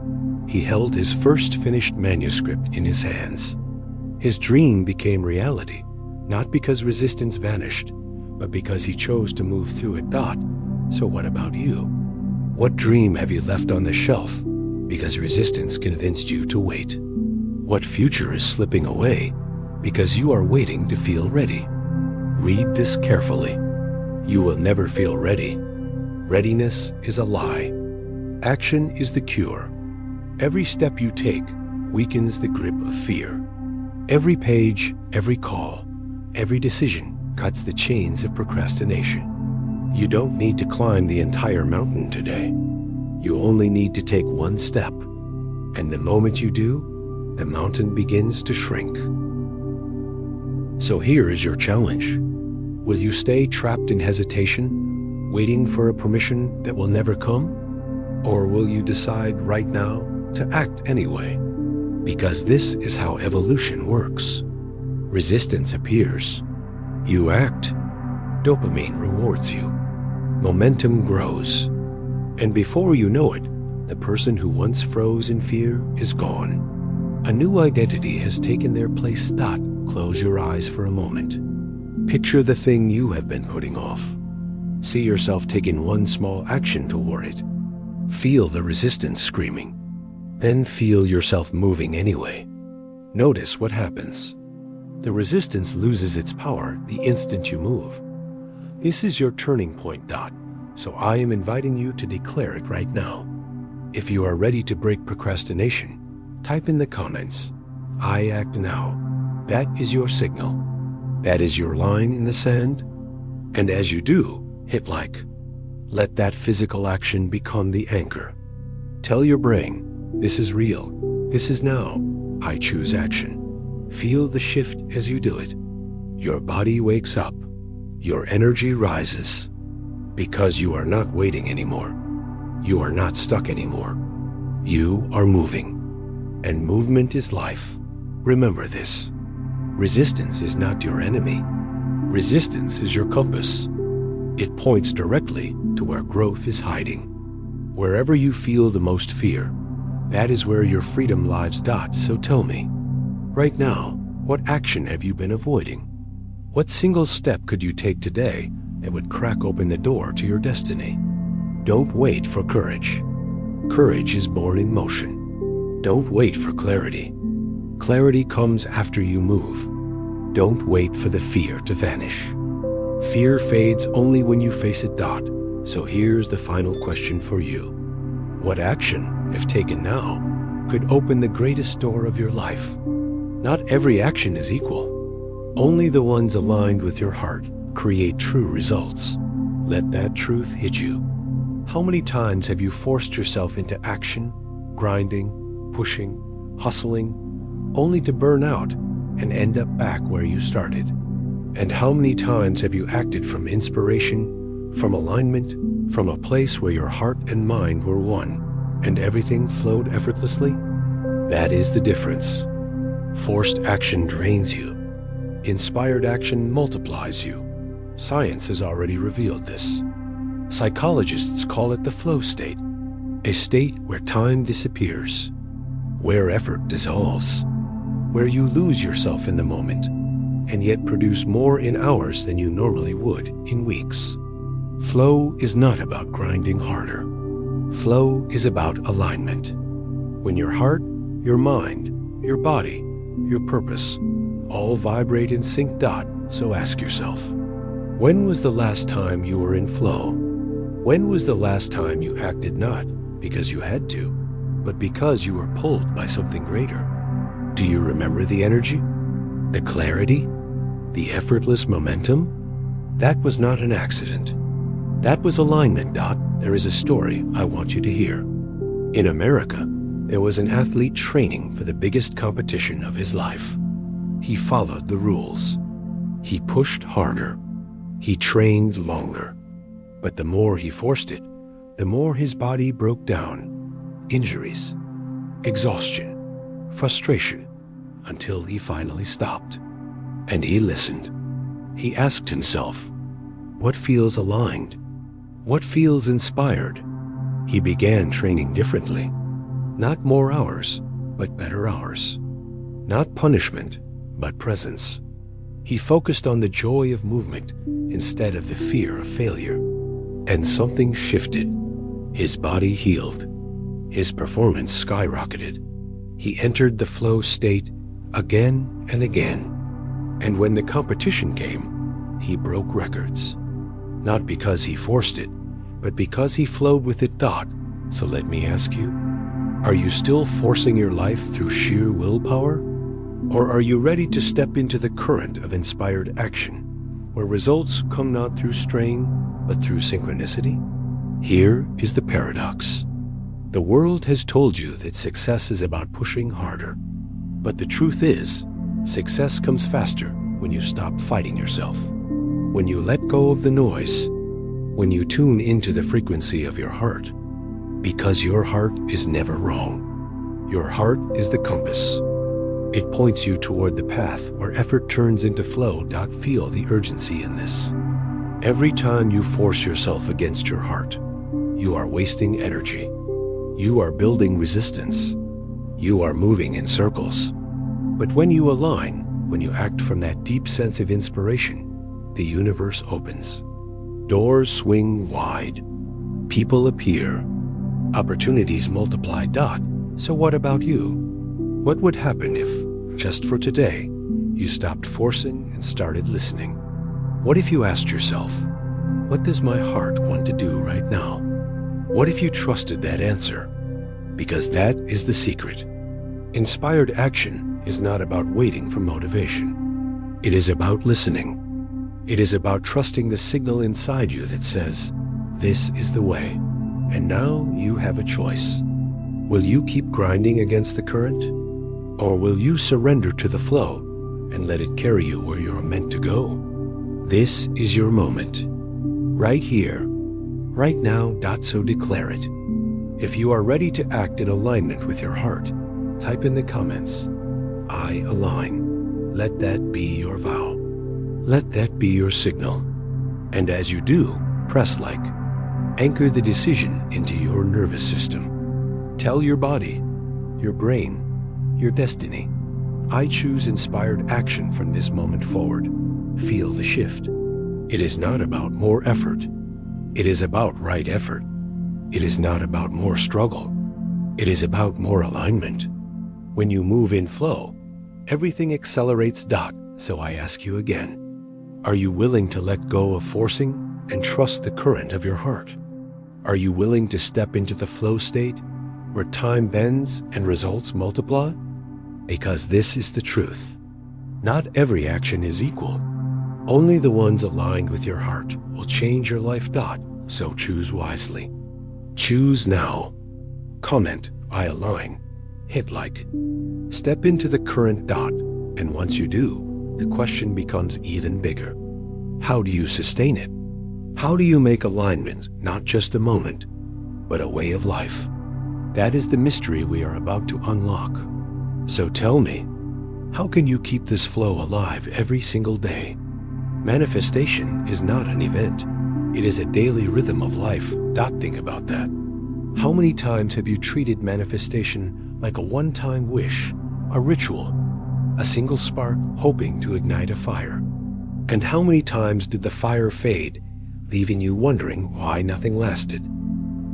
he held his first finished manuscript in his hands. His dream became reality, not because resistance vanished, but because he chose to move through it. So what about you? What dream have you left on the shelf because resistance convinced you to wait? What future is slipping away because you are waiting to feel ready? Read this carefully. You will never feel ready. Readiness is a lie. Action is the cure. Every step you take weakens the grip of fear. Every page, every call, every decision cuts the chains of procrastination. You don't need to climb the entire mountain today. You only need to take 1 step. And the moment you do, the mountain begins to shrink. So here is your challenge. Will you stay trapped in hesitation, waiting for a permission that will never come? Or will you decide right now to act anyway? Because this is how evolution works. Resistance appears. You act. Dopamine rewards you. Momentum grows. And before you know it, the person who once froze in fear is gone. A new identity has taken their place. Close your eyes for a moment. Picture the thing you have been putting off. See yourself taking 1 small action toward it. Feel the resistance screaming. Then feel yourself moving anyway. Notice what happens. The resistance loses its power the instant you move. This is your turning point. So I am inviting you to declare it right now. If you are ready to break procrastination, type in the comments, "I act now." That is your signal. That is your line in the sand. And as you do, hit like. Let that physical action become the anchor. Tell your brain, this is real. This is now. I choose action. Feel the shift as you do it. Your body wakes up. Your energy rises. Because you are not waiting anymore. You are not stuck anymore. You are moving. And movement is life. Remember this. Resistance is not your enemy. Resistance is your compass. It points directly to where growth is hiding. Wherever you feel the most fear, that is where your freedom lies. So tell me, right now, what action have you been avoiding? What single step could you take today that would crack open the door to your destiny? Don't wait for courage. Courage is born in motion. Don't wait for clarity. Clarity comes after you move. Don't wait for the fear to vanish. Fear fades only when you face it. So here's the final question for you. What action, if taken now, could open the greatest door of your life? Not every action is equal. Only the ones aligned with your heart create true results. Let that truth hit you. How many times have you forced yourself into action, grinding, pushing, hustling, only to burn out and end up back where you started? And how many times have you acted from inspiration, from alignment, from a place where your heart and mind were one, and everything flowed effortlessly? That is the difference. Forced action drains you. Inspired action multiplies you. Science has already revealed this. Psychologists call it the flow state, a state where time disappears, where effort dissolves, where you lose yourself in the moment, and yet produce more in hours than you normally would in weeks. Flow is not about grinding harder. Flow is about alignment. When your heart, your mind, your body, your purpose all vibrate in sync. So ask yourself, when was the last time you were in flow? When was the last time you acted not because you had to, but because you were pulled by something greater? Do you remember the energy, the clarity, the effortless momentum? That was not an accident. That was alignment. There is a story I want you to hear. In America, there was an athlete training for the biggest competition of his life. He followed the rules. He pushed harder. He trained longer. But the more he forced it, the more his body broke down. Injuries, exhaustion, frustration, until he finally stopped. And he listened. He asked himself, what feels aligned? What feels inspired? He began training differently. Not more hours, but better hours. Not punishment, but presence. He focused on the joy of movement instead of the fear of failure. And something shifted. His body healed. His performance skyrocketed. He entered the flow state again and again. And when the competition came, he broke records. Not because he forced it, but because he flowed with it. So let me ask you, are you still forcing your life through sheer willpower? Or are you ready to step into the current of inspired action, where results come not through strain, but through synchronicity? Here is the paradox. The world has told you that success is about pushing harder. But the truth is, success comes faster when you stop fighting yourself. When you let go of the noise. When you tune into the frequency of your heart. Because your heart is never wrong. Your heart is the compass. It points you toward the path where effort turns into flow. Feel the urgency in this. Every time you force yourself against your heart, you are wasting energy. You are building resistance. You are moving in circles. But when you align, when you act from that deep sense of inspiration, the universe opens. Doors swing wide. People appear. Opportunities multiply. So what about you? What would happen if, just for today, you stopped forcing and started listening? What if you asked yourself, what does my heart want to do right now? What if you trusted that answer? Because that is the secret. Inspired action is not about waiting for motivation. It is about listening. It is about trusting the signal inside you that says, this is the way. And now you have a choice. Will you keep grinding against the current? Or will you surrender to the flow and let it carry you where you're meant to go? This is your moment. Right here, right now. So declare it. If you are ready to act in alignment with your heart, type in the comments, I align. Let that be your vow. Let that be your signal. And as you do, press like. Anchor the decision into your nervous system. Tell your body, your brain, your destiny, I choose inspired action from this moment forward. Feel the shift. It is not about more effort. It is about right effort. It is not about more struggle. It is about more alignment. When you move in flow, everything accelerates. So I ask you again, are you willing to let go of forcing and trust the current of your heart? Are you willing to step into the flow state where time bends and results multiply? Because this is the truth. Not every action is equal. Only the ones aligned with your heart will change your life. So choose wisely. Choose now. Comment, I align. Hit like. Step into the current. And once you do, the question becomes even bigger. How do you sustain it? How do you make alignment not just a moment, but a way of life? That is the mystery we are about to unlock. So tell me, how can you keep this flow alive every single day? Manifestation is not an event. It is a daily rhythm of life. Think about that. How many times have you treated manifestation like a one-time wish, a ritual, a single spark hoping to ignite a fire? And how many times did the fire fade, leaving you wondering why nothing lasted.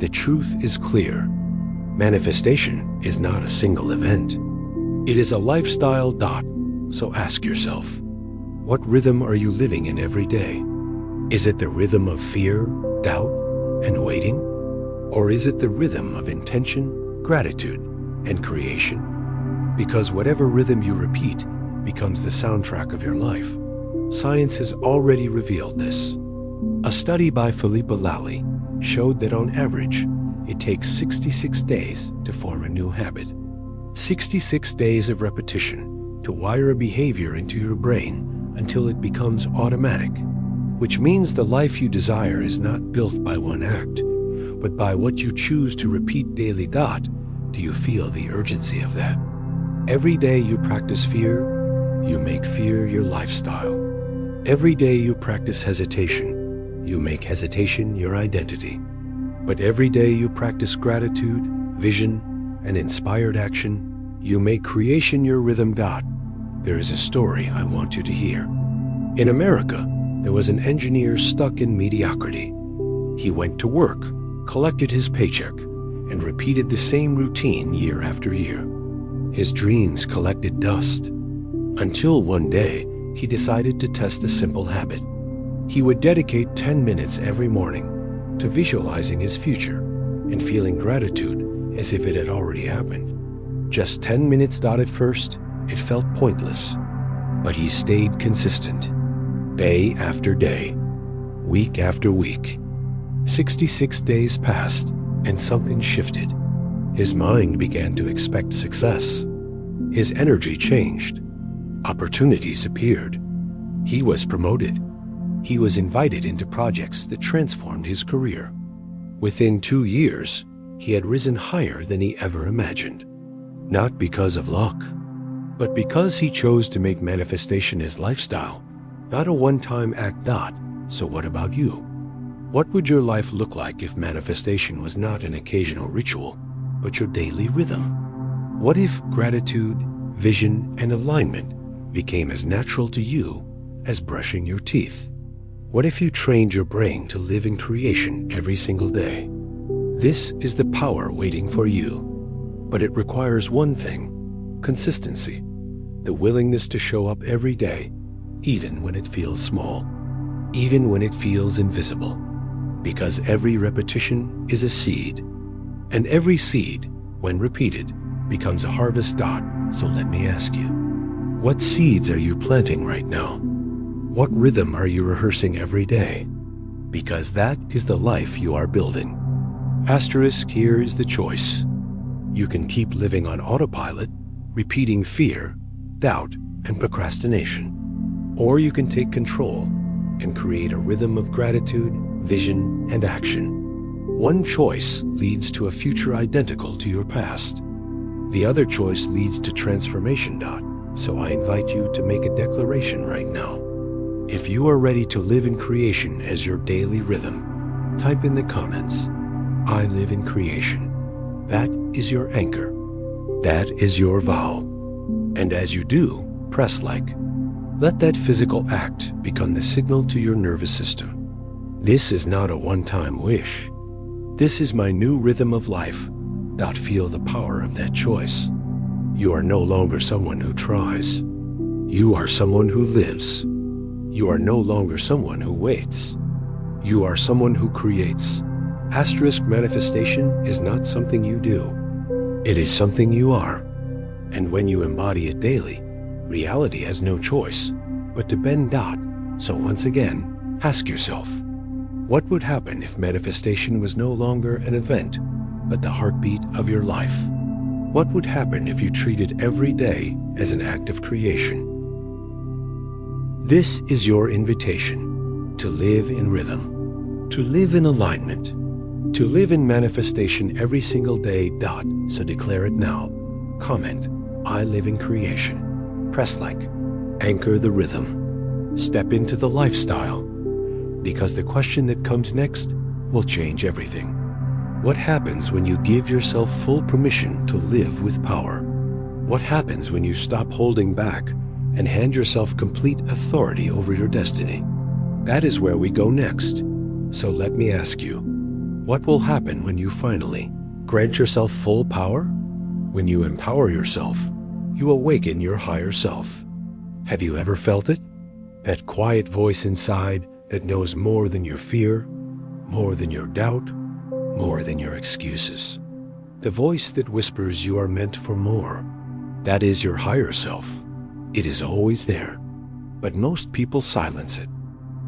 The truth is clear. Manifestation is not a single event. It is a lifestyle. So ask yourself, what rhythm are you living in every day? Is it the rhythm of fear, doubt, and waiting? Or is it the rhythm of intention, gratitude, and creation? Because whatever rhythm you repeat becomes the soundtrack of your life. Science has already revealed this. A study by Philippa Lally showed that on average, it takes 66 days to form a new habit. 66 days of repetition to wire a behavior into your brain until it becomes automatic, which means the life you desire is not built by one act, but by what you choose to repeat daily. Do you feel the urgency of that? Every day you practice fear, you make fear your lifestyle. Every day you practice hesitation, you make hesitation your identity. But every day you practice gratitude, vision, and inspired action, you make creation your rhythm. There is a story I want you to hear. In America, there was an engineer stuck in mediocrity. He went to work, collected his paycheck, and repeated the same routine year after year. His dreams collected dust, until one day he decided to test a simple habit. He would dedicate 10 minutes every morning to visualizing his future and feeling gratitude as if it had already happened. Just 10 minutes. At first, it felt pointless, but he stayed consistent. Day after day, week after week. 66 days passed and something shifted. His mind began to expect success. His energy changed. Opportunities appeared. He was promoted. He was invited into projects that transformed his career. Within 2 years, he had risen higher than he ever imagined. Not because of luck, but because he chose to make manifestation his lifestyle, not a one-time act. So what about you? What would your life look like if manifestation was not an occasional ritual, but your daily rhythm? What if gratitude, vision, and alignment became as natural to you as brushing your teeth? What if you trained your brain to live in creation every single day? This is the power waiting for you. But it requires one thing: consistency, the willingness to show up every day, even when it feels small, even when it feels invisible. Because every repetition is a seed, and every seed, when repeated, becomes a harvest. So let me ask you, what seeds are you planting right now? What rhythm are you rehearsing every day? Because that is the life you are building. Asterisk, here is the choice. You can keep living on autopilot, repeating fear, doubt, and procrastination. Or you can take control and create a rhythm of gratitude, vision, and action. One choice leads to a future identical to your past. The other choice leads to transformation. So I invite you to make a declaration right now. If you are ready to live in creation as your daily rhythm, type in the comments, I live in creation. That is your anchor. That is your vow. And as you do, press like. Let that physical act become the signal to your nervous system. This is not a one-time wish. This is my new rhythm of life. Feel the power of that choice. You are no longer someone who tries. You are someone who lives. You are no longer someone who waits. You are someone who creates. Asterisk, manifestation is not something you do. It is something you are. And when you embody it daily, reality has no choice but to bend. So once again, ask yourself, what would happen if manifestation was no longer an event, but the heartbeat of your life? What would happen if you treated every day as an act of creation? This is your invitation to live in rhythm, to live in alignment, to live in manifestation every single day. So declare it now. Comment, I live in creation. Press like. Anchor the rhythm. Step into the lifestyle. Because the question that comes next will change everything. What happens when you give yourself full permission to live with power? What happens when you stop holding back and hand yourself complete authority over your destiny? That is where we go next. So let me ask you, what will happen when you finally grant yourself full power? When you empower yourself, you awaken your higher self. Have you ever felt it? That quiet voice inside that knows more than your fear, more than your doubt, more than your excuses. The voice that whispers you are meant for more. That is your higher self. It is always there. But most people silence it.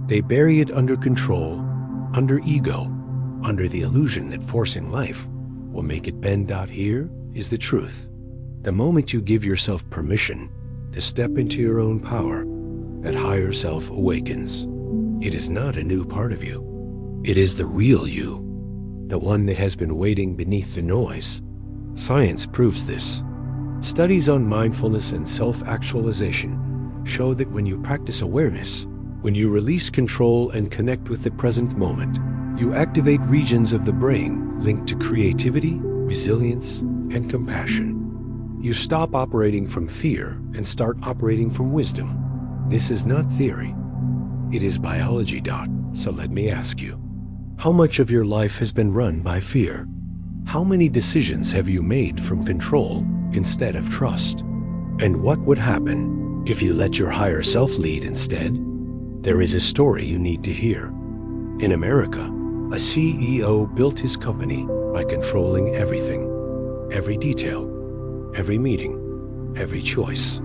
They bury it under control, under ego, under the illusion that forcing life will make it bend. Here is the truth. The moment you give yourself permission to step into your own power, that higher self awakens. It is not a new part of you. It is the real you, the one that has been waiting beneath the noise. Science proves this. Studies on mindfulness and self-actualization show that when you practice awareness, when you release control and connect with the present moment, you activate regions of the brain linked to creativity, resilience, and compassion. You stop operating from fear and start operating from wisdom. This is not theory. It is biology. So let me ask you, how much of your life has been run by fear? How many decisions have you made from control instead of trust? And what would happen if you let your higher self lead instead? There is a story you need to hear. In America, a CEO built his company by controlling everything, every detail, every meeting, every choice.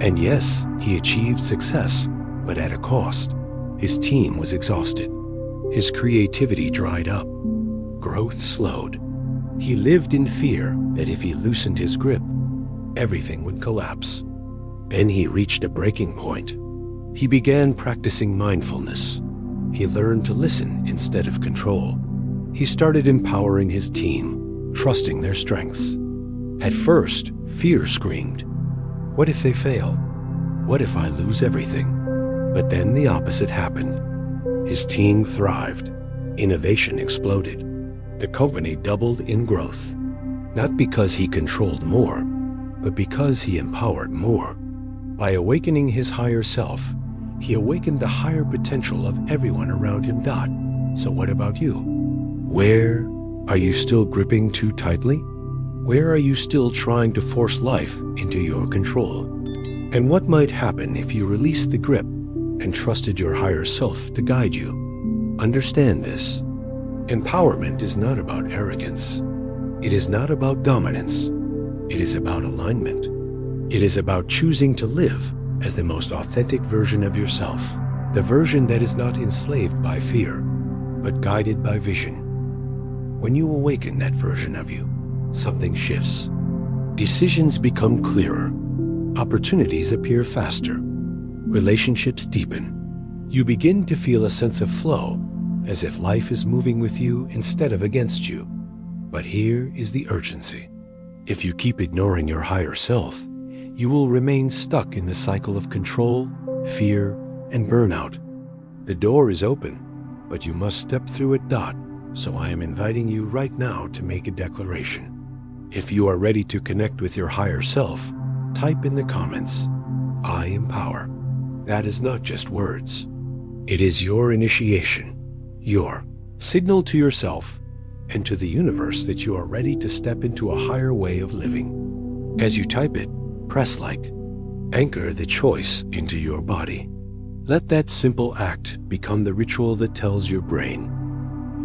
And yes, he achieved success, but at a cost. His team was exhausted. His creativity dried up. Growth slowed. He lived in fear that if he loosened his grip, everything would collapse. Then he reached a breaking point. He began practicing mindfulness. He learned to listen instead of control. He started empowering his team, trusting their strengths. At first, fear screamed, "What if they fail? What if I lose everything?" But then the opposite happened. His team thrived. Innovation exploded. The company doubled in growth, not because he controlled more, but because he empowered more. By awakening his higher self, he awakened the higher potential of everyone around him. So what about you? Where are you still gripping too tightly? Where are you still trying to force life into your control? And what might happen if you released the grip and trusted your higher self to guide you? Understand this. Empowerment is not about arrogance. It is not about dominance. It is about alignment. It is about choosing to live as the most authentic version of yourself, the version that is not enslaved by fear, but guided by vision. When you awaken that version of you, something shifts. Decisions become clearer. Opportunities appear faster. Relationships deepen. You begin to feel a sense of flow, as if life is moving with you instead of against you. But here is the urgency. If you keep ignoring your higher self, you will remain stuck in the cycle of control, fear, and burnout. The door is open, but you must step through it. So I am inviting you right now to make a declaration. If you are ready to connect with your higher self, type in the comments, "I empower." That is not just words. It is your initiation, your signal to yourself and to the universe that you are ready to step into a higher way of living. As you type it, press like. Anchor the choice into your body. Let that simple act become the ritual that tells your brain,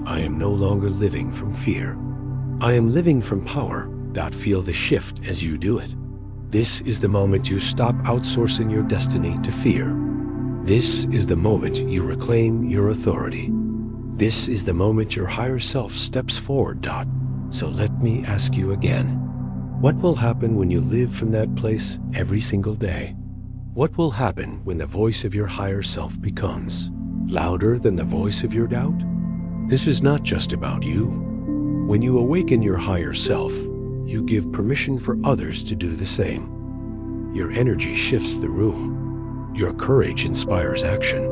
"I am no longer living from fear. I am living from power." Feel the shift as you do it. This is the moment you stop outsourcing your destiny to fear. This is the moment you reclaim your authority. This is the moment your higher self steps forward. So let me ask you again, what will happen when you live from that place every single day? What will happen when the voice of your higher self becomes louder than the voice of your doubt? This is not just about you. When you awaken your higher self, you give permission for others to do the same. Your energy shifts the room. Your courage inspires action.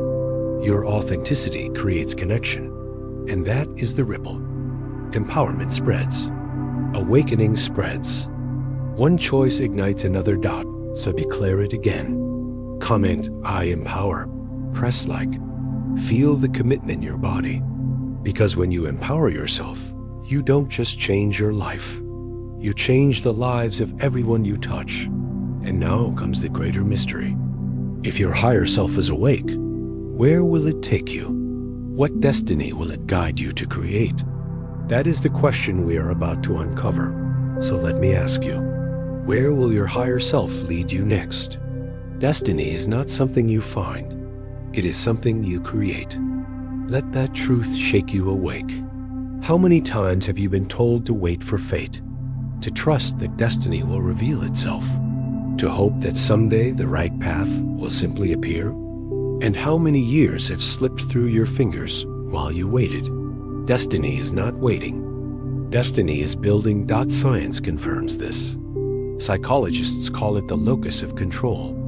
Your authenticity creates connection. And that is the ripple. Empowerment spreads. Awakening spreads. One choice ignites another. So declare it again. Comment, "I empower." Press like. Feel the commitment in your body. Because when you empower yourself, you don't just change your life. You change the lives of everyone you touch. And now comes the greater mystery. If your higher self is awake, where will it take you? What destiny will it guide you to create? That is the question we are about to uncover. So let me ask you, where will your higher self lead you next? Destiny is not something you find. It is something you create. Let that truth shake you awake. How many times have you been told to wait for fate, to trust that destiny will reveal itself, to hope that someday the right path will simply appear? And how many years have slipped through your fingers while you waited? Destiny is not waiting. Destiny is building. Science confirms this. Psychologists call it the locus of control.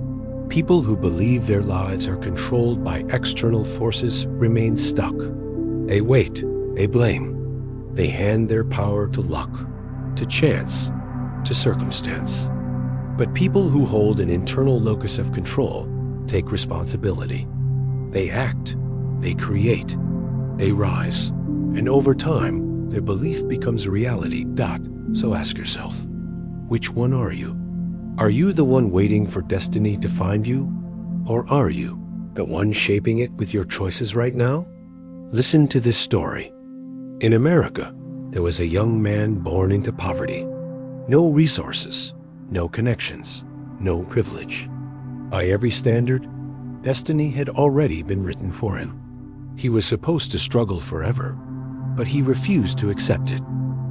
People who believe their lives are controlled by external forces remain stuck. They wait, they blame, they hand their power to luck, to chance, to circumstance. But people who hold an internal locus of control take responsibility. They act, they create, they rise, and over time, their belief becomes reality. So ask yourself, which one are you? Are you the one waiting for destiny to find you? Or are you the one shaping it with your choices right now? Listen to this story. In America, there was a young man born into poverty. No resources, no connections, no privilege. By every standard, destiny had already been written for him. He was supposed to struggle forever, but he refused to accept it.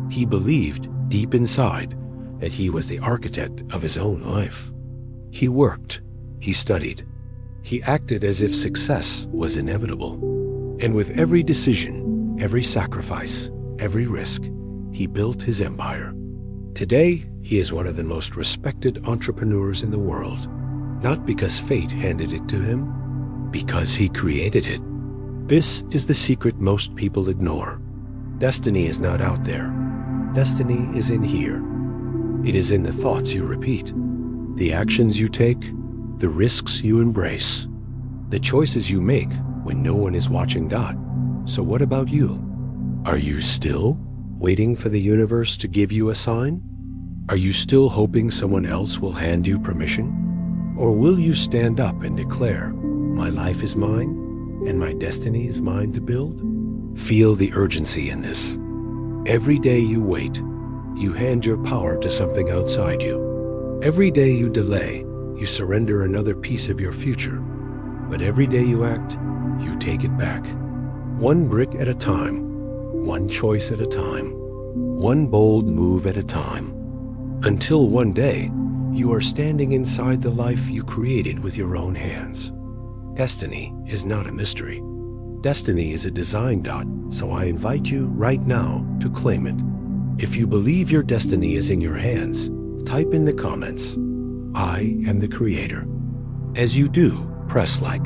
He believed deep inside that he was the architect of his own life. He worked, he studied, he acted as if success was inevitable. And with every decision, every sacrifice, every risk, he built his empire. Today, he is one of the most respected entrepreneurs in the world, not because fate handed it to him, because he created it. This is the secret most people ignore. Destiny is not out there. Destiny is in here. It is in the thoughts you repeat, the actions you take, the risks you embrace, the choices you make when no one is watching. So what about you? Are you still waiting for the universe to give you a sign? Are you still hoping someone else will hand you permission? Or will you stand up and declare, my life is mine and my destiny is mine to build? Feel the urgency in this. Every day you wait, you hand your power to something outside you. Every day you delay, you surrender another piece of your future. But every day you act, you take it back. One brick at a time, one choice at a time, one bold move at a time. Until one day, you are standing inside the life you created with your own hands. Destiny is not a mystery. Destiny is a design. So I invite you right now to claim it. If you believe your destiny is in your hands, type in the comments, I am the creator. As you do, press like.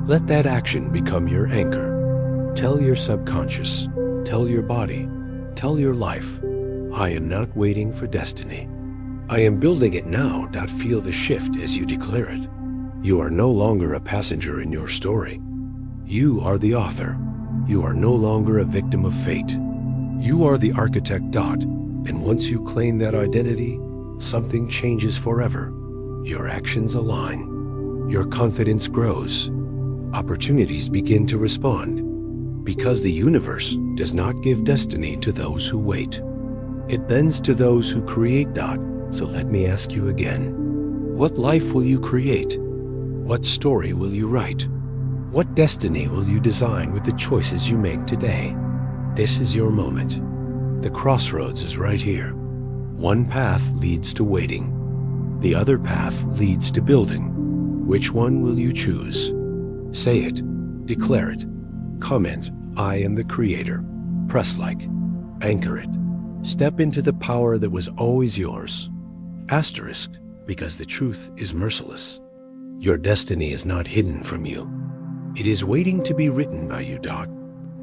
Let that action become your anchor. Tell your subconscious, tell your body, tell your life, I am not waiting for destiny. I am building it now. Feel the shift as you declare it. You are no longer a passenger in your story. You are the author. You are no longer a victim of fate. You are the architect. And once you claim that identity, something changes forever. Your actions align. Your confidence grows. Opportunities begin to respond. Because the universe does not give destiny to those who wait. It bends to those who create. So let me ask you again. What life will you create? What story will you write? What destiny will you design with the choices you make today? This is your moment. The crossroads is right here. One path leads to waiting. The other path leads to building. Which one will you choose? Say it. Declare it. Comment, I am the creator. Press like. Anchor it. Step into the power that was always yours. Asterisk, because the truth is merciless. Your destiny is not hidden from you. It is waiting to be written by you.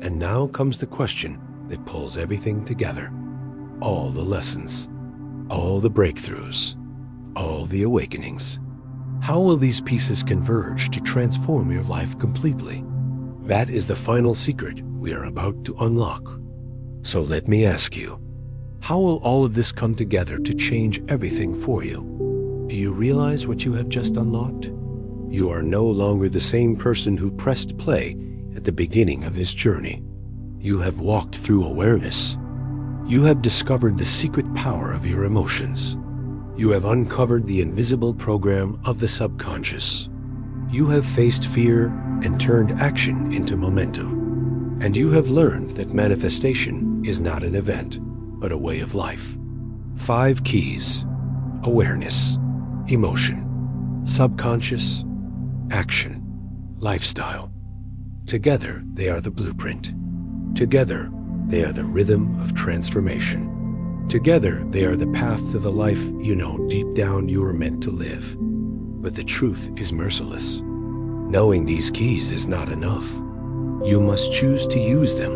And now comes the question that pulls everything together. All the lessons, all the breakthroughs, all the awakenings. How will these pieces converge to transform your life completely? That is the final secret we are about to unlock. So let me ask you, how will all of this come together to change everything for you? Do you realize what you have just unlocked? You are no longer the same person who pressed play at the beginning of this journey. You have walked through awareness. You have discovered the secret power of your emotions. You have uncovered the invisible program of the subconscious. You have faced fear and turned action into momentum. And you have learned that manifestation is not an event, but a way of life. 5 keys: awareness, emotion, subconscious, action, lifestyle. Together, they are the blueprint. Together, they are the rhythm of transformation. Together, they are the path to the life you know deep down you are meant to live. But the truth is merciless. Knowing these keys is not enough. You must choose to use them.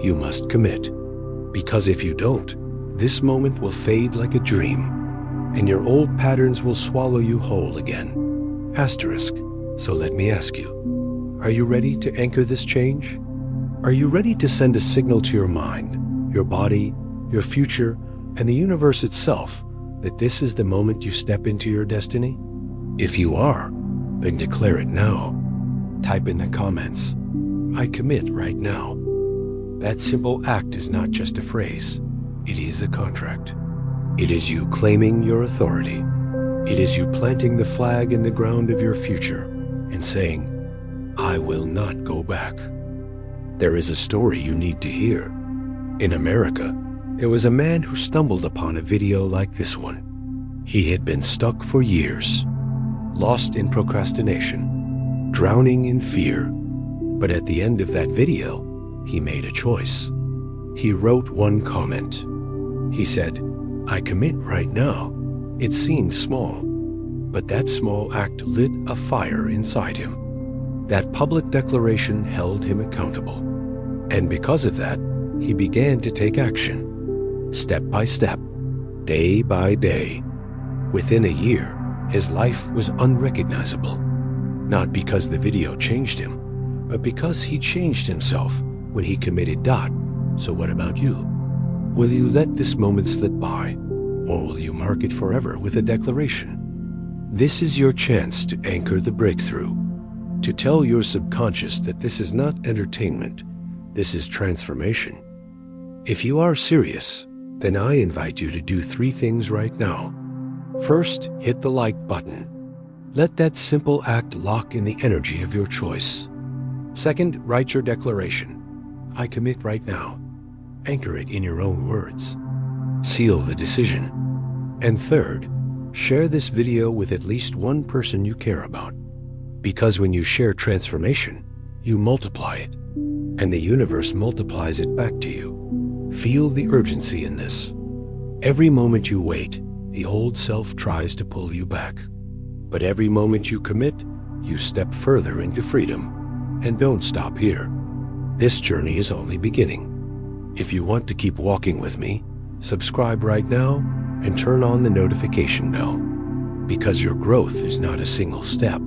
You must commit. Because if you don't, this moment will fade like a dream, and your old patterns will swallow you whole again. Asterisk. So let me ask you, are you ready to anchor this change? Are you ready to send a signal to your mind, your body, your future, and the universe itself that this is the moment you step into your destiny? If you are, then declare it now. Type in the comments, "I commit right now." That simple act is not just a phrase. It is a contract. It is you claiming your authority. It is you planting the flag in the ground of your future and saying, "I will not go back." There is a story you need to hear. In America, there was a man who stumbled upon a video like this one. He had been stuck for years, lost in procrastination, drowning in fear. But at the end of that video, he made a choice. He wrote one comment. He said, "I commit right now." It seemed small, but that small act lit a fire inside him. That public declaration held him accountable. And because of that, he began to take action. Step by step, day by day. Within a year, his life was unrecognizable. Not because the video changed him, but because he changed himself when he committed. So what about you? Will you let this moment slip by, or will you mark it forever with a declaration? This is your chance to anchor the breakthrough, to tell your subconscious that this is not entertainment, this is transformation. If you are serious, then I invite you to do 3 things right now. First, hit the like button. Let that simple act lock in the energy of your choice. Second, write your declaration. I commit right now. Anchor it in your own words. Seal the decision. And third, share this video with at least one person you care about. Because when you share transformation, you multiply it, and the universe multiplies it back to you. Feel the urgency in this. Every moment you wait, the old self tries to pull you back. But every moment you commit, you step further into freedom. And don't stop here. This journey is only beginning. If you want to keep walking with me, subscribe right now and turn on the notification bell. Because your growth is not a single step.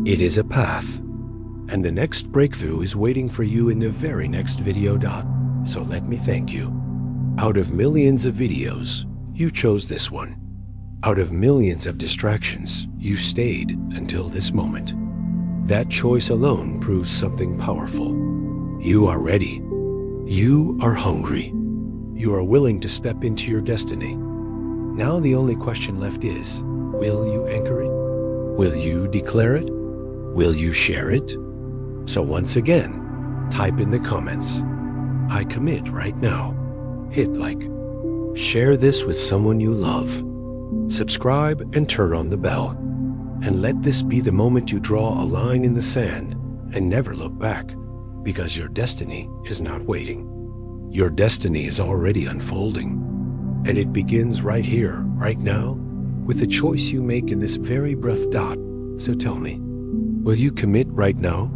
It is a path. And the next breakthrough is waiting for you in the very next video. So let me thank you. Out of millions of videos, you chose this one. Out of millions of distractions, you stayed until this moment. That choice alone proves something powerful. You are ready. You are hungry. You are willing to step into your destiny. Now the only question left is, will you anchor it? Will you declare it? Will you share it? So once again, type in the comments, "I commit right now." Hit like. Share this with someone you love. Subscribe and turn on the bell. And let this be the moment you draw a line in the sand and never look back, because your destiny is not waiting. Your destiny is already unfolding. And it begins right here, right now, with the choice you make in this very breath. So tell me, will you commit right now?